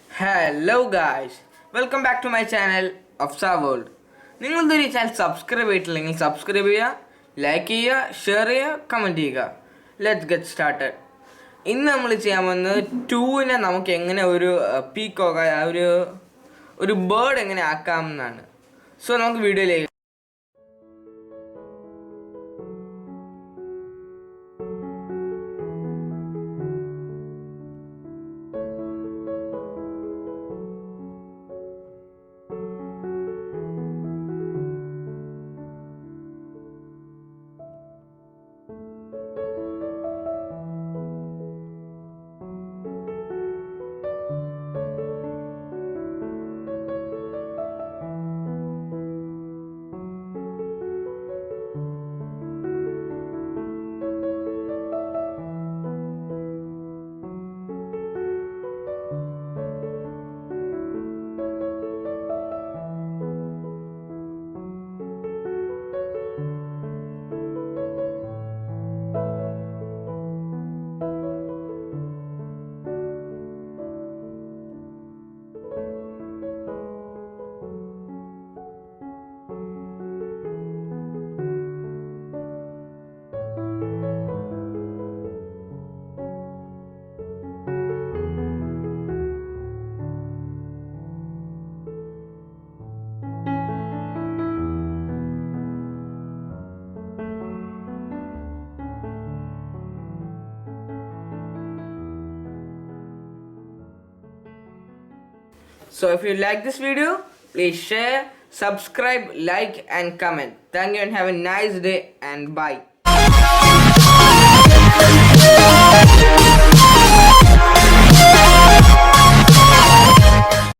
Hello guys, welcome back to my channel Afsa World. നിങ്ങൾ ഈ channel subscribe ചെയ്തിട്ടില്ലെങ്കിൽ subscribe ചെയ്യുക, ലൈക്ക് ചെയ്യുക, ഷെയർ ചെയ്യുക, കമൻറ്റ് ചെയ്യുക. Let's get started. ഇന്ന് നമ്മൾ ചെയ്യാൻ പോകുന്നത് ടൂവിനെ നമുക്ക് എങ്ങനെ ഒരു പീക്കോക്ക് ഒരു ബേർഡ് എങ്ങനെ ആക്കാമെന്നാണ്. സോ നമുക്ക് വീഡിയോയിലേക്ക്. So if you like this video, please share, subscribe, like and comment. Thank you and have a nice day and bye.